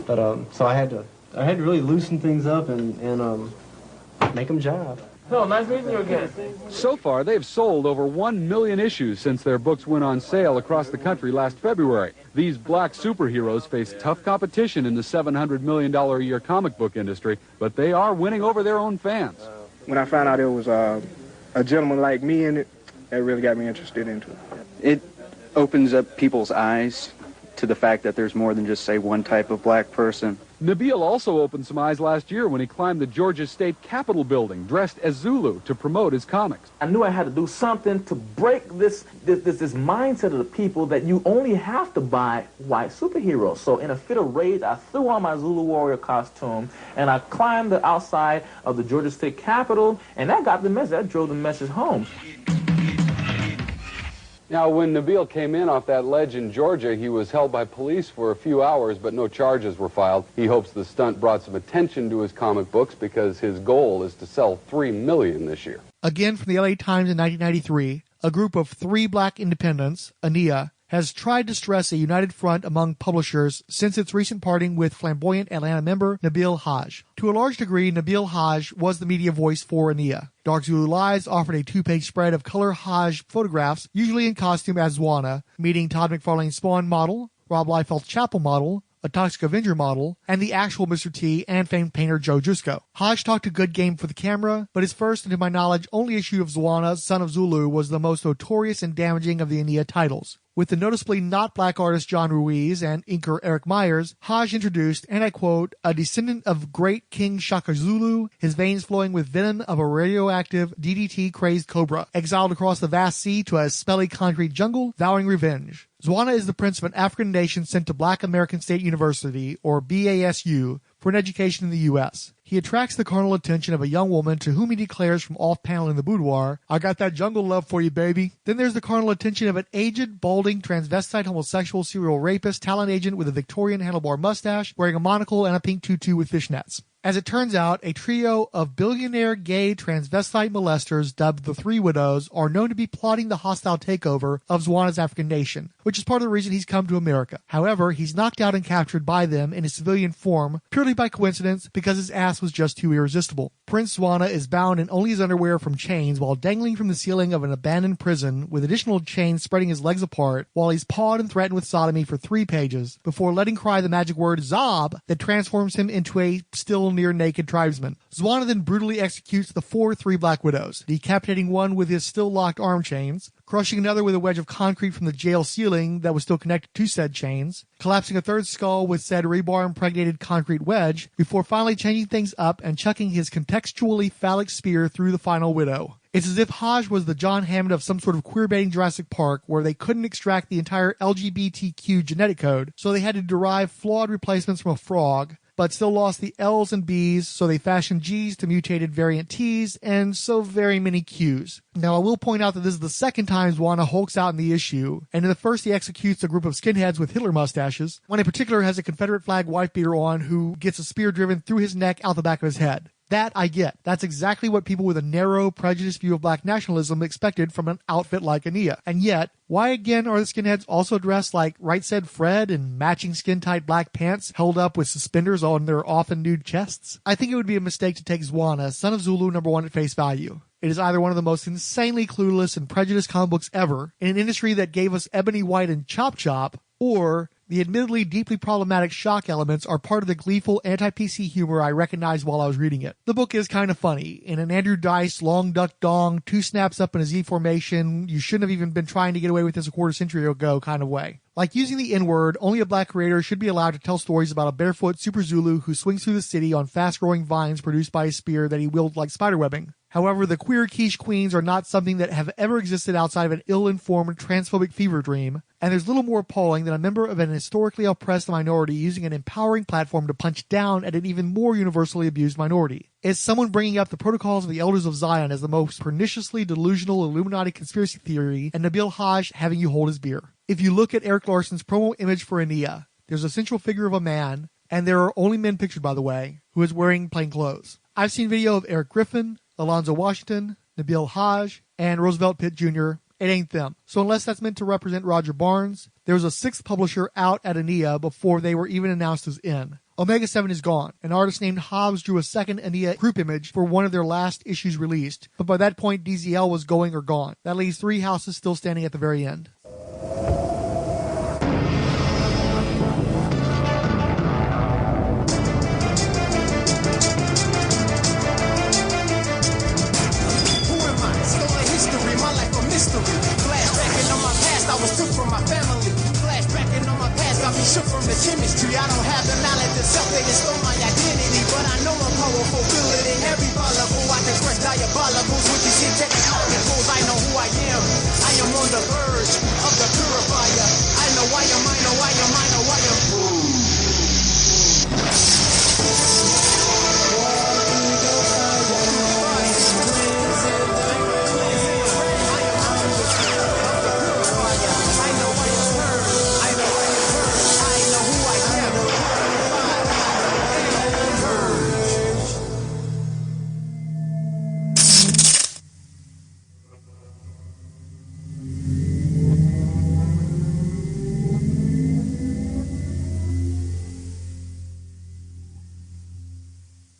But so I had to really loosen things up and make them jive. Hello, nice meeting you again. So far, they've sold over 1 million issues since their books went on sale across the country last February. These black superheroes face tough competition in the $700 million a year comic book industry, but they are winning over their own fans. When I found out there was a gentleman like me in it, that really got me interested into it. It opens up people's eyes to the fact that there's more than just, say, one type of black person. Nabile also opened some eyes last year when he climbed the Georgia State Capitol building dressed as Zulu to promote his comics. I knew I had to do something to break this mindset of the people that you only have to buy white superheroes. So in a fit of rage, I threw on my Zulu warrior costume and I climbed the outside of the Georgia State Capitol, and that got the message. That drove the message home. Now, when Nabile came in off that ledge in Georgia, he was held by police for a few hours, but no charges were filed. He hopes the stunt brought some attention to his comic books because his goal is to sell 3 million this year. Again, from the LA Times in 1993, a group of 3 black independents, ANIA, has tried to stress a united front among publishers since its recent parting with flamboyant Atlanta member Nabile Hage. To a large degree, Nabile Hage was the media voice for ANIA. Dark Zulu Lies offered a 2-page spread of color Hage photographs, usually in costume as Zwanna, meeting Todd McFarlane's Spawn model, Rob Liefeld's Chapel model, a Toxic Avenger model, and the actual Mr. T and famed painter Joe Jusko. Hage talked a good game for the camera, but his first and to my knowledge only issue of Zwanna, Son of Zulu, was the most notorious and damaging of the ANIA titles. With the noticeably not black artist John Ruiz and inker Eric Myers, Hage introduced, and I quote, a descendant of great King Shaka Zulu, his veins flowing with venom of a radioactive DDT-crazed cobra, exiled across the vast sea to a smelly concrete jungle, vowing revenge. Zwanna is the prince of an African nation sent to Black American State University, or BASU, for an education in the U.S. He attracts the carnal attention of a young woman to whom he declares from off-panel in the boudoir, I got that jungle love for you, baby. Then there's the carnal attention of an aged, balding, transvestite homosexual serial rapist talent agent with a Victorian handlebar mustache, wearing a monocle and a pink tutu with fishnets. As it turns out, a trio of billionaire gay transvestite molesters dubbed the Three Widows are known to be plotting the hostile takeover of Zwanna's African nation, which is part of the reason he's come to America. However, he's knocked out and captured by them in his civilian form purely by coincidence because his ass was just too irresistible. Prince Zwanna is bound in only his underwear from chains while dangling from the ceiling of an abandoned prison with additional chains spreading his legs apart while he's pawed and threatened with sodomy for 3 pages before letting cry the magic word Zob that transforms him into a still near-naked tribesmen. Zwanna then brutally executes the 3 Black Widows, decapitating one with his still-locked arm chains, crushing another with a wedge of concrete from the jail ceiling that was still connected to said chains, collapsing a third skull with said rebar-impregnated concrete wedge, before finally changing things up and chucking his contextually phallic spear through the final widow. It's as if Hage was the John Hammond of some sort of queer-baiting Jurassic Park where they couldn't extract the entire LGBTQ genetic code, so they had to derive flawed replacements from a frog, but still lost the L's and B's, so they fashioned G's to mutated variant T's, and so very many Q's. Now, I will point out that this is the second time Zwanna hulks out in the issue, and in the first he executes a group of skinheads with Hitler mustaches. One in particular has a Confederate flag wife beater on who gets a spear driven through his neck out the back of his head. That I get. That's exactly what people with a narrow, prejudiced view of black nationalism expected from an outfit like ANIA. And yet, why again are the skinheads also dressed like Right Said Fred in matching skin-tight black pants held up with suspenders on their often nude chests? I think it would be a mistake to take Zwanna, Son of Zulu #1 at face value. It is either one of the most insanely clueless and prejudiced comic books ever, in an industry that gave us Ebony, White, and Chop Chop, or the admittedly deeply problematic shock elements are part of the gleeful anti-PC humor I recognized while I was reading it. The book is kind of funny. In an Andrew Dice, long duck dong, 2 snaps up in a Z formation, you shouldn't have even been trying to get away with this a quarter century ago kind of way. Like using the N-word, only a black creator should be allowed to tell stories about a barefoot super Zulu who swings through the city on fast-growing vines produced by a spear that he wields like spiderwebbing. However, the queer quiche queens are not something that have ever existed outside of an ill-informed transphobic fever dream, and there's little more appalling than a member of an historically oppressed minority using an empowering platform to punch down at an even more universally abused minority. It's someone bringing up the protocols of the Elders of Zion as the most perniciously delusional Illuminati conspiracy theory, and Nabile Hage having you hold his beer. If you look at Eric Larson's promo image for ANIA, there's a central figure of a man, and there are only men pictured by the way, who is wearing plain clothes. I've seen video of Eric Griffin, Alonzo Washington, Nabile Hage, and Roosevelt Pitt Jr. It ain't them. So unless that's meant to represent Roger Barnes, there was a 6th publisher out at ANIA before they were even announced as in. Omega 7 is gone. An artist named Hobbs drew a second ANIA group image for one of their last issues released, but by that point DZL was going or gone. That leaves 3 houses still standing at the very end. Shook from the chemistry, I don't have the knowledge itself, they stole my identity, but I know I'm powerful, feel it in every follicle, I can express diabolicals with these technicals, I know who I am on the verge of the purifier, I know I am, I know I am, I know I am.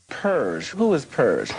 Purge. Who is Purge?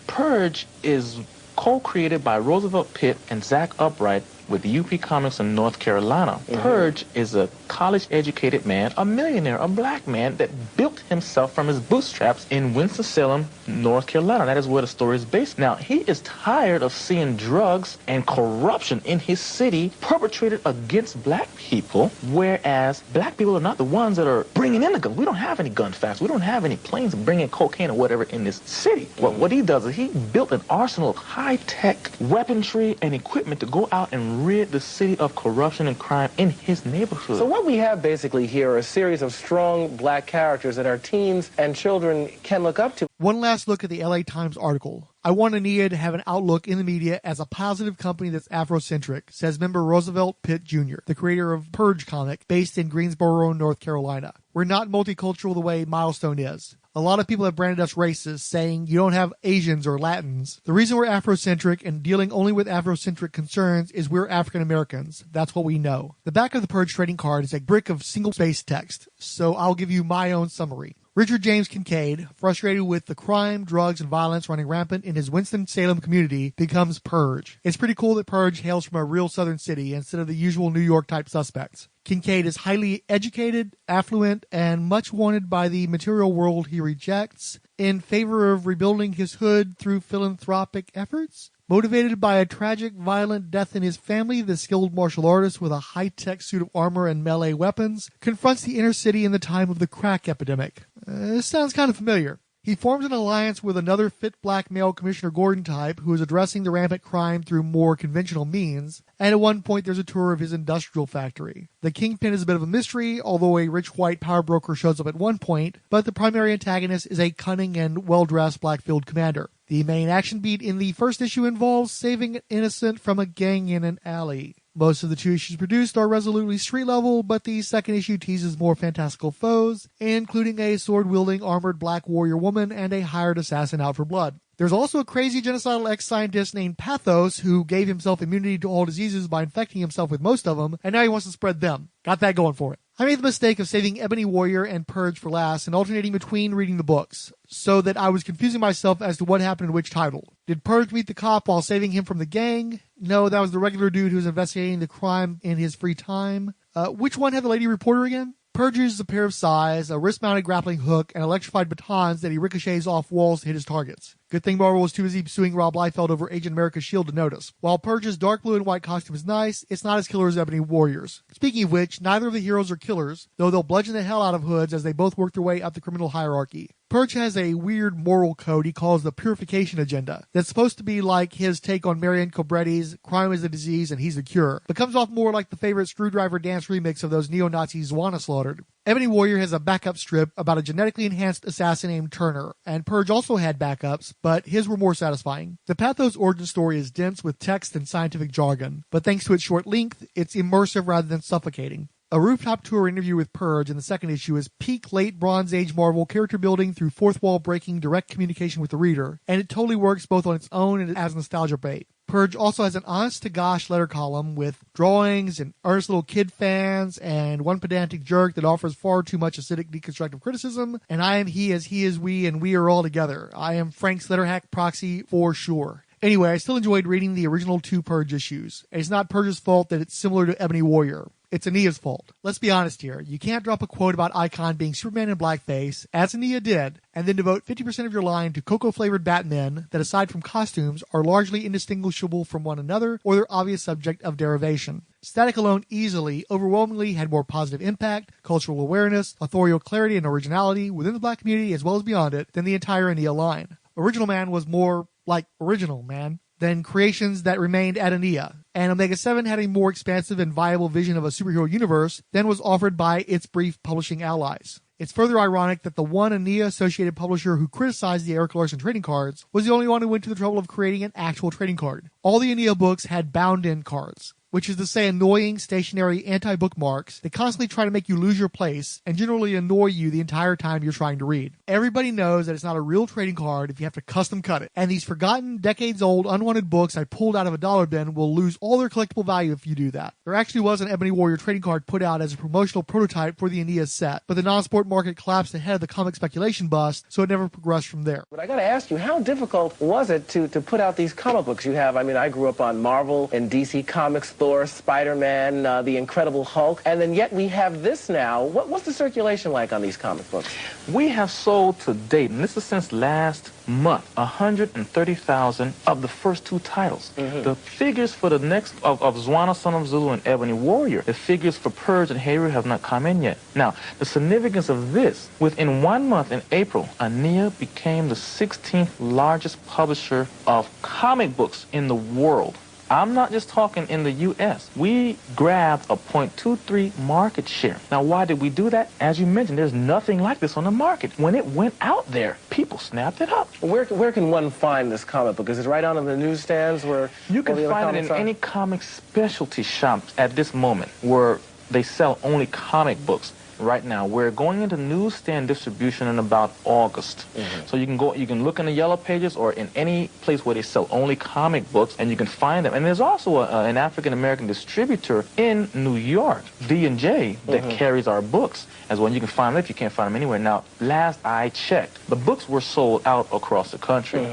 Purge is co-created by Roosevelt Pitt and Zach Upright with UP Comics in North Carolina. Purge is a college-educated man, a millionaire, a black man that built himself from his bootstraps in Winston-Salem, North Carolina. That is where the story is based. Now, he is tired of seeing drugs and corruption in his city perpetrated against black people, whereas black people are not the ones that are bringing in the guns. We don't have any gun facts. We don't have any planes bringing cocaine or whatever in this city. Well, what he does is he built an arsenal of high-tech weaponry and equipment to go out and rid the city of corruption and crime in his neighborhood. So what we have basically here are a series of strong black characters that our teens and children can look up to. One last look at the LA Times article. I want ANIA to have an outlook in the media as a positive company that's Afrocentric, says member Roosevelt Pitt Jr., the creator of Purge comic, based in Greensboro, North Carolina. We're not multicultural the way Milestone is. A lot of people have branded us racist, saying you don't have Asians or Latins. The reason we're Afrocentric and dealing only with Afrocentric concerns is we're African Americans. That's what we know. The back of the Purge trading card is a brick of single-space text, so I'll give you my own summary. Richard James Kincaid, frustrated with the crime, drugs, and violence running rampant in his Winston-Salem community, becomes Purge. It's pretty cool that Purge hails from a real southern city instead of the usual New York-type suspects. Kincaid is highly educated, affluent, and much wanted by the material world he rejects, in favor of rebuilding his hood through philanthropic efforts. Motivated by a tragic, violent death in his family, the skilled martial artist with a high-tech suit of armor and melee weapons confronts the inner city in the time of the crack epidemic. This sounds kind of familiar. He forms an alliance with another fit black male Commissioner Gordon type who is addressing the rampant crime through more conventional means, and at one point there's a tour of his industrial factory. The Kingpin is a bit of a mystery, although a rich white power broker shows up at one point, but the primary antagonist is a cunning and well-dressed black field commander. The main action beat in the first issue involves saving an innocent from a gang in an alley. Most of the 2 issues produced are resolutely street level, but the second issue teases more fantastical foes, including a sword-wielding armored black warrior woman and a hired assassin out for blood. There's also a crazy genocidal ex-scientist named Pathos who gave himself immunity to all diseases by infecting himself with most of them, and now he wants to spread them. Got that going for it. I made the mistake of saving Ebony Warrior and Purge for last and alternating between reading the books, so that I was confusing myself as to what happened in which title. Did Purge meet the cop while saving him from the gang? No, that was the regular dude who was investigating the crime in his free time. Which one had the lady reporter again? Purge uses a pair of sais, a wrist-mounted grappling hook, and electrified batons that he ricochets off walls to hit his targets. Good thing Marvel was too busy suing Rob Liefeld over Agent America's shield to notice. While Purge's dark blue and white costume is nice, it's not as killer as Ebony Warrior's. Speaking of which, neither of the heroes are killers, though they'll bludgeon the hell out of hoods as they both work their way up the criminal hierarchy. Purge has a weird moral code he calls the purification agenda that's supposed to be like his take on Marion Cobretti's crime is a disease and he's the cure, but comes off more like the favorite Screwdriver dance remix of those neo-Nazi Zwanna slaughtered. Ebony Warrior has a backup strip about a genetically enhanced assassin named Turner, and Purge also had backups, but his were more satisfying. The Pathos origin story is dense with text and scientific jargon, but thanks to its short length, it's immersive rather than suffocating. A rooftop tour interview with Purge in the second issue is peak late Bronze Age Marvel character building through fourth wall breaking direct communication with the reader, and it totally works both on its own and as nostalgia bait. Purge also has an honest-to-gosh letter column with drawings and earnest little kid fans and one pedantic jerk that offers far too much acidic deconstructive criticism, and I am he as he is we and we are all together. I am Frank's letter hack proxy for sure. Anyway, I still enjoyed reading the original 2 Purge issues. It's not Purge's fault that it's similar to Ebony Warrior. It's ANIA's fault. Let's be honest here. You can't drop a quote about Icon being Superman in blackface, as ANIA did, and then devote 50% of your line to cocoa-flavored Batmen that, aside from costumes, are largely indistinguishable from one another or their obvious subject of derivation. Static alone easily, overwhelmingly had more positive impact, cultural awareness, authorial clarity, and originality within the black community as well as beyond it than the entire ANIA line. Original Man was more like Original Man than creations that remained at ANIA, and Omega 7 had a more expansive and viable vision of a superhero universe than was offered by its brief publishing allies. It's further ironic that the one ANIA-associated publisher who criticized the Eric Larson trading cards was the only one who went to the trouble of creating an actual trading card. All the ANIA books had bound-in cards, which is to say annoying, stationary, anti-bookmarks that constantly try to make you lose your place and generally annoy you the entire time you're trying to read. Everybody knows that it's not a real trading card if you have to custom cut it, and these forgotten, decades-old, unwanted books I pulled out of a dollar bin will lose all their collectible value if you do that. There actually was an Ebony Warrior trading card put out as a promotional prototype for the ANIA set, but the non-sport market collapsed ahead of the comic speculation bust, so it never progressed from there. But I gotta ask you, how difficult was it to put out these comic books you have? I mean, I grew up on Marvel and DC Comics, Thor, Spider-Man, the Incredible Hulk, and then yet we have this now. What's the circulation like on these comic books? We have sold to date, and this is since last month, 130,000 of the first 2 titles. Mm-hmm. The figures for the next of Zwanna, Son of Zulu, and Ebony Warrior, the figures for Purge and Heru have not come in yet. Now, the significance of this, within 1 month in April, ANIA became the 16th largest publisher of comic books in the world. I'm not just talking in the U.S. We grabbed a 0.23 market share. Now, why did we do that? As you mentioned, there's nothing like this on the market. When it went out there, people snapped it up. Where can one find this comic book? Is it right on in the newsstands? You can find it in any comic specialty shops at this moment where they sell only comic books. right now. We're going into newsstand distribution in about August. So you can look in the Yellow Pages or in any place where they sell only comic books, and you can find them. And there's also an African-American distributor in New York, D&J, that carries our books as well. You can find them if you can't find them anywhere. Now, last I checked, the books were sold out across the country.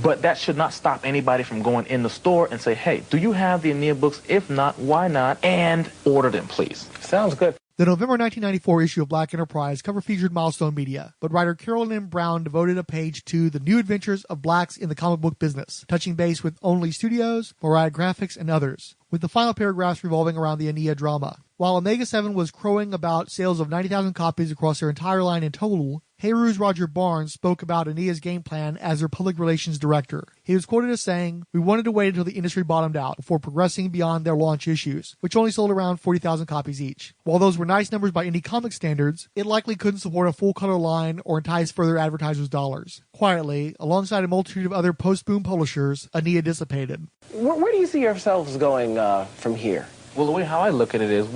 But that should not stop anybody from going in the store and say, hey, do you have the ANIA books? If not, why not? And order them, please. Sounds good. The November 1994 issue of Black Enterprise cover featured Milestone Media, but writer Carolyn M. Brown devoted a page to the new adventures of blacks in the comic book business, touching base with Only Studios, Mariah Graphics, and others, with the final paragraphs revolving around the ANIA drama. While Omega 7 was crowing about sales of 90,000 copies across their entire line in total, Heru's Roger Barnes spoke about ANIA's game plan as their public relations director. He was quoted as saying, "We wanted to wait until the industry bottomed out before progressing beyond their launch issues, which only sold around 40,000 copies each. While those were nice numbers by indie comic standards, it likely couldn't support a full-color line or entice further advertisers' dollars." Quietly, alongside a multitude of other post-boom publishers, ANIA dissipated. Where do you see yourselves going from here? Well, the way how I look at it is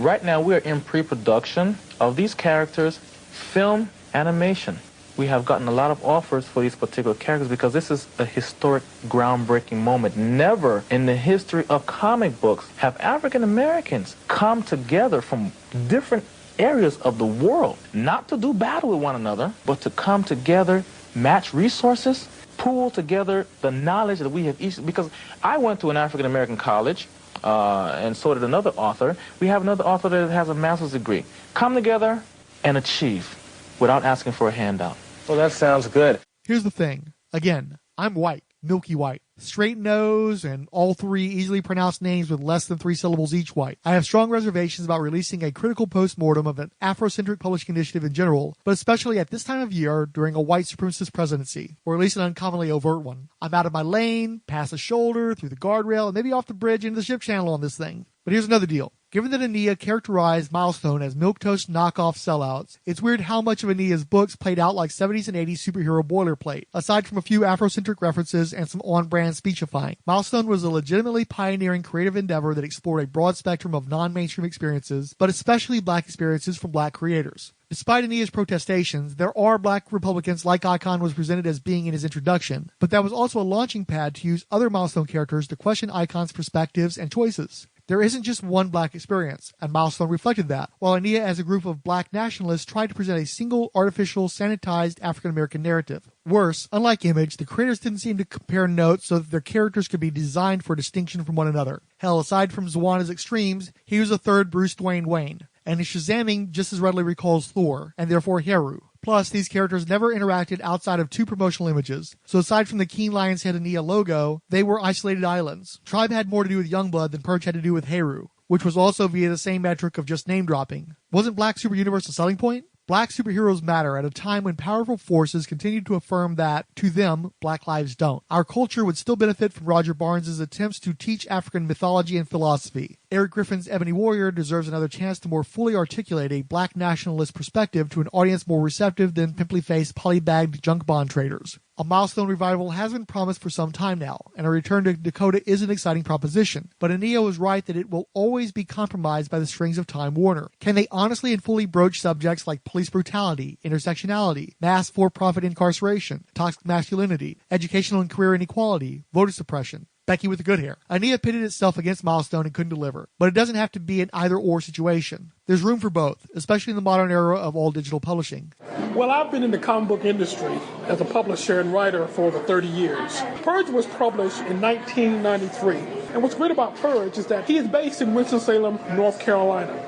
right now we're in pre-production of these characters, film, animation. We have gotten a lot of offers for these particular characters because this is a historic, groundbreaking moment. Never in the history of comic books have African Americans come together from different areas of the world, not to do battle with one another, but to come together, match resources, pool together the knowledge that we have each. Because I went to an African American college, and so did another author. We have another author that has a master's degree. Come together and achieve without asking for a handout. Well, that sounds good. Here's the thing. Again, I'm white, milky white, straight nose, and all three easily pronounced names with less than 3 syllables each white. I have strong reservations about releasing a critical post-mortem of an Afrocentric publishing initiative in general, but especially at this time of year during a white supremacist presidency, or at least an uncommonly overt one. I'm out of my lane, past the shoulder, through the guardrail, and maybe off the bridge into the ship channel on this thing. But here's another deal. Given that ANIA characterized Milestone as milquetoast knockoff sellouts, it's weird how much of ANIA's books played out like 70s and 80s superhero boilerplate. Aside from a few Afrocentric references and some on-brand speechifying, Milestone was a legitimately pioneering creative endeavor that explored a broad spectrum of non-mainstream experiences, but especially black experiences from black creators. Despite ANIA's protestations, there are black Republicans like Icon was presented as being in his introduction, but that was also a launching pad to use other Milestone characters to question Icon's perspectives and choices. There isn't just one black experience, and Milestone reflected that, while ANIA as a group of black nationalists tried to present a single, artificial, sanitized African-American narrative. Worse, unlike Image, the creators didn't seem to compare notes so that their characters could be designed for distinction from one another. Hell, aside from Zwanna's extremes, he was a third Bruce Dwayne Wayne, and his Shazamming just as readily recalls Thor, and therefore Heru. Plus, these characters never interacted outside of 2 promotional images, so aside from the Keen Lion's Head ANIA logo, they were isolated islands. Tribe had more to do with Youngblood than Purge had to do with Heru, which was also via the same metric of just name-dropping. Wasn't Black Super Universe a selling point? Black superheroes matter at a time when powerful forces continue to affirm that, to them, black lives don't. Our culture would still benefit from Roger Barnes' attempts to teach African mythology and philosophy. Eric Griffin's Ebony Warrior deserves another chance to more fully articulate a black nationalist perspective to an audience more receptive than pimply-faced, polybagged junk bond traders. A Milestone revival has been promised for some time now, and a return to Dakota is an exciting proposition. But ANIA was right that it will always be compromised by the strings of Time Warner. Can they honestly and fully broach subjects like police brutality, intersectionality, mass for-profit incarceration, toxic masculinity, educational and career inequality, voter suppression? Becky with the good hair. ANIA pitted itself against Milestone and couldn't deliver. But it doesn't have to be an either-or situation. There's room for both, especially in the modern era of all-digital publishing. Well, I've been in the comic book industry as a publisher and writer for over 30 years. Purge was published in 1993. And what's great about Purge is that he is based in Winston-Salem, North Carolina.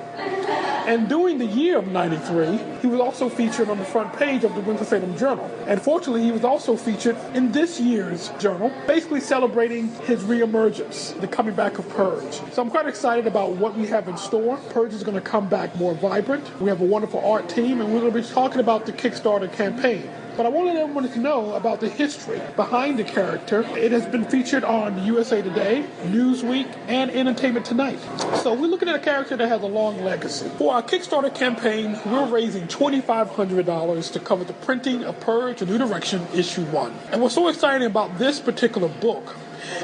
And during the year of 93, he was also featured on the front page of the Winston-Salem Journal. And fortunately, he was also featured in this year's journal, basically celebrating his reemergence, the coming back of Purge. So I'm quite excited about what we have in store. Purge is going to come back more vibrant. We have a wonderful art team, and we're going to be talking about the Kickstarter campaign. But I wanted everyone to know about the history behind the character. It has been featured on USA Today, Newsweek, and Entertainment Tonight. So we're looking at a character that has a long legacy. For our Kickstarter campaign, we're raising $2,500 to cover the printing of Purge: A New Direction, Issue 1. And what's so exciting about this particular book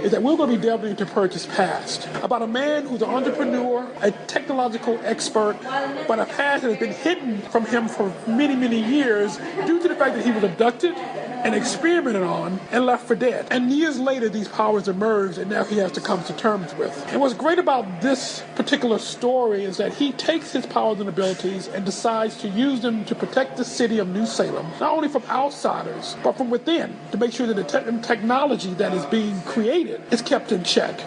is that we're going to be delving into Purge's past, about a man who's an entrepreneur, a technological expert, but a past that has been hidden from him for many, many years due to the fact that he was abducted and experimented on and left for dead. And years later, these powers emerged, and now he has to come to terms with. And what's great about this particular story is that he takes his powers and abilities and decides to use them to protect the city of New Salem, not only from outsiders, but from within, to make sure that the technology that is being created is kept in check.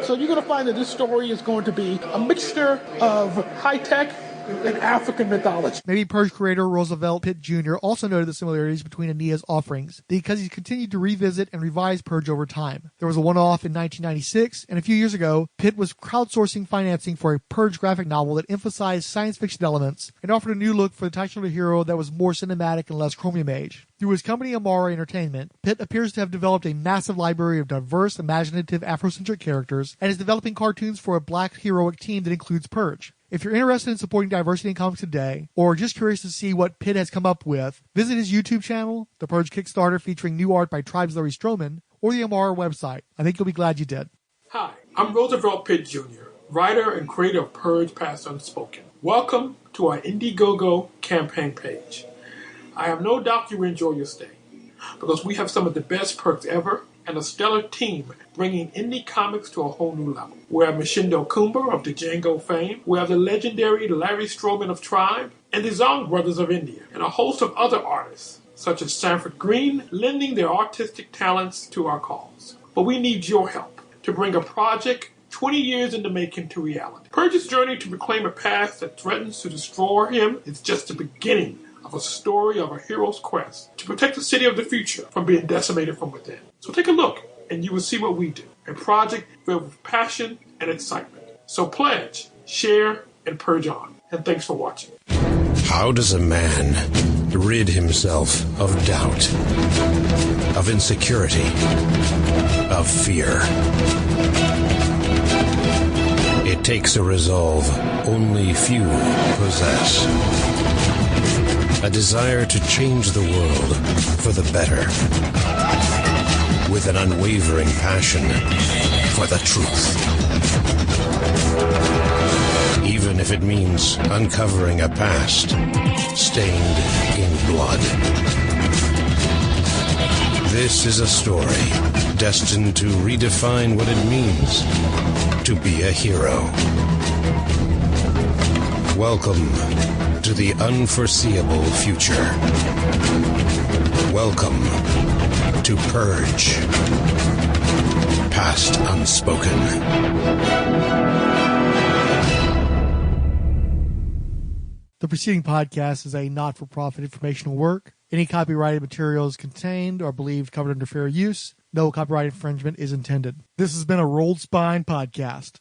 So you're going to find that this story is going to be a mixture of high-tech and African mythology. Maybe Purge creator Roosevelt Pitt Jr. also noted the similarities between ANIA's offerings because he continued to revisit and revise Purge over time. There was a one-off in 1996, and a few years ago, Pitt was crowdsourcing financing for a Purge graphic novel that emphasized science fiction elements and offered a new look for the titular hero that was more cinematic and less Chromium Age. Through his company Amara Entertainment, Pitt appears to have developed a massive library of diverse, imaginative, Afrocentric characters and is developing cartoons for a black heroic team that includes Purge. If you're interested in supporting diversity in comics today, or just curious to see what Pitt has come up with, visit his YouTube channel, the Purge Kickstarter featuring new art by Tribe's Larry Stroman, or the Amara website. I think you'll be glad you did. Hi, I'm Roosevelt Pitt Jr., writer and creator of Purge Past Unspoken. Welcome to our Indiegogo campaign page. I have no doubt you will enjoy your stay, because we have some of the best perks ever and a stellar team bringing indie comics to a whole new level. We have Mashindo Kumba of the Django fame, we have the legendary Larry Stroman of Tribe, and the Zong Brothers of India, and a host of other artists, such as Sanford Green, lending their artistic talents to our cause. But we need your help to bring a project 20 years in the making to reality. Purge's journey to reclaim a past that threatens to destroy him is just the beginning of a story of a hero's quest to protect the city of the future from being decimated from within. So take a look, and you will see what we do. A project filled with passion and excitement. So pledge, share, and purge on. And thanks for watching. How does a man rid himself of doubt, of insecurity, of fear? It takes a resolve only few possess. A desire to change the world for the better, with an unwavering passion for the truth. Even if it means uncovering a past stained in blood. This is a story destined to redefine what it means to be a hero. Welcome to the unforeseeable future. Welcome to Purge, Past Unspoken. The preceding podcast is a not-for-profit informational work. Any copyrighted materials contained are believed covered under fair use. No copyright infringement is intended. This has been a Rolled Spine podcast.